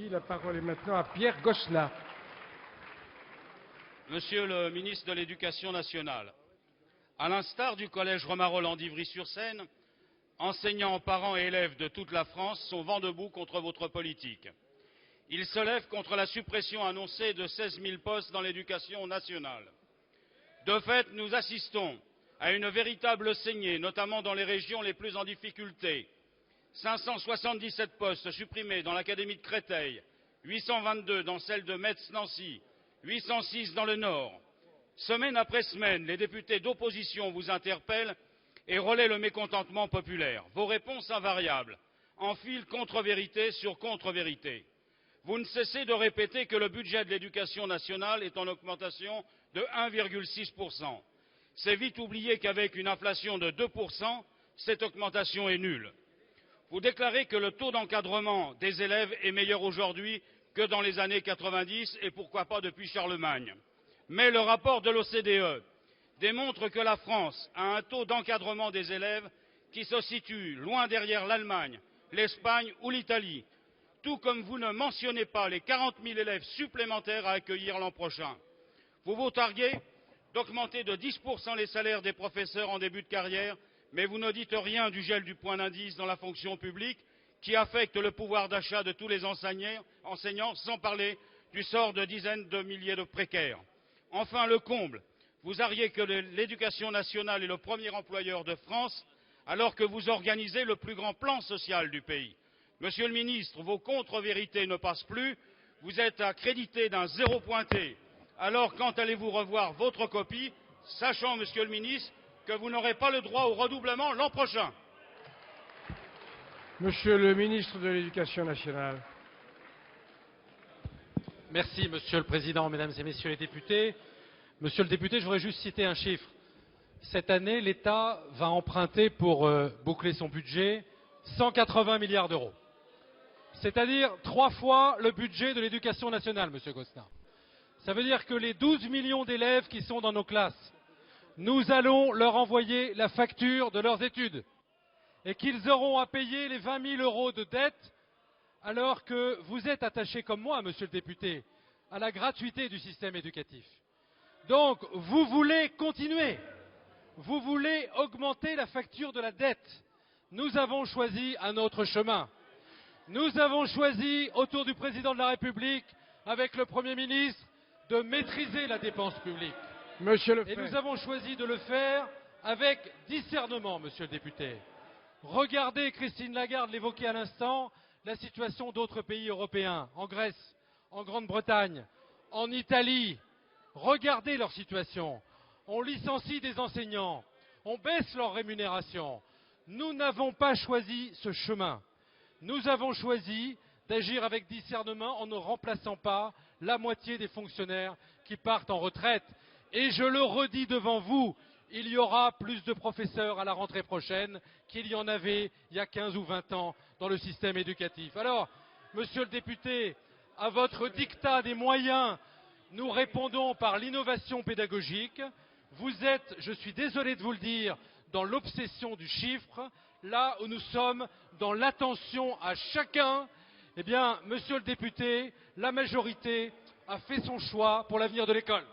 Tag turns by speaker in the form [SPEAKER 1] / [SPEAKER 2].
[SPEAKER 1] Merci. La parole est maintenant à Pierre Gosselin.
[SPEAKER 2] Monsieur le ministre de l'Éducation nationale, à l'instar du collège Romain-Rolland d'Ivry-sur-Seine, enseignants, parents et élèves de toute la France sont vent debout contre votre politique. Ils se lèvent contre la suppression annoncée de 16 000 postes dans l'éducation nationale. De fait, nous assistons à une véritable saignée, notamment dans les régions les plus en difficulté. 577 postes supprimés dans l'académie de Créteil, 822 dans celle de Metz-Nancy, 806 dans le Nord. Semaine après semaine, les députés d'opposition vous interpellent et relaient le mécontentement populaire. Vos réponses invariables enfilent contre-vérité sur contre-vérité. Vous ne cessez de répéter que le budget de l'éducation nationale est en augmentation de 1,6%. C'est vite oublier qu'avec une inflation de 2%, cette augmentation est nulle. Vous déclarez que le taux d'encadrement des élèves est meilleur aujourd'hui que dans les années 90 et pourquoi pas depuis Charlemagne. Mais le rapport de l'OCDE démontre que la France a un taux d'encadrement des élèves qui se situe loin derrière l'Allemagne, l'Espagne ou l'Italie, tout comme vous ne mentionnez pas les 40 000 élèves supplémentaires à accueillir l'an prochain. Vous vous targuez d'augmenter de 10% les salaires des professeurs en début de carrière, mais vous ne dites rien du gel du point d'indice dans la fonction publique qui affecte le pouvoir d'achat de tous les enseignants, sans parler du sort de dizaines de milliers de précaires. Enfin, le comble, vous arguez que l'éducation nationale est le premier employeur de France, alors que vous organisez le plus grand plan social du pays. Monsieur le ministre, vos contre-vérités ne passent plus, vous êtes accrédité d'un zéro pointé. Alors quand allez-vous revoir votre copie, sachant, monsieur le ministre, que vous n'aurez pas le droit au redoublement l'an prochain?
[SPEAKER 1] Monsieur le ministre de l'Éducation nationale.
[SPEAKER 3] Merci, Monsieur le Président, Mesdames et Messieurs les députés. Monsieur le député, je voudrais juste citer un chiffre. Cette année, l'État va emprunter pour boucler son budget 180 milliards d'euros. C'est-à-dire 3 fois le budget de l'éducation nationale, Monsieur Gosselin. Ça veut dire que les 12 millions d'élèves qui sont dans nos classes, nous allons leur envoyer la facture de leurs études et qu'ils auront à payer les 20 000 euros de dette, alors que vous êtes attaché comme moi, Monsieur le député, à la gratuité du système éducatif. Donc, vous voulez continuer, vous voulez augmenter la facture de la dette. Nous avons choisi un autre chemin. Nous avons choisi, autour du président de la République, avec le Premier ministre, de maîtriser la dépense publique. Et nous avons choisi de le faire avec discernement, Monsieur le député. Regardez, Christine Lagarde l'évoquait à l'instant, la situation d'autres pays européens, en Grèce, en Grande-Bretagne, en Italie. Regardez leur situation. On licencie des enseignants, on baisse leur rémunération. Nous n'avons pas choisi ce chemin. Nous avons choisi d'agir avec discernement en ne remplaçant pas la moitié des fonctionnaires qui partent en retraite. Et je le redis devant vous, il y aura plus de professeurs à la rentrée prochaine qu'il y en avait il y a 15 ou 20 ans dans le système éducatif. Alors, monsieur le député, à votre diktat des moyens, nous répondons par l'innovation pédagogique. Vous êtes, je suis désolé de vous le dire, dans l'obsession du chiffre, là où nous sommes dans l'attention à chacun. Eh bien, monsieur le député, la majorité a fait son choix pour l'avenir de l'école.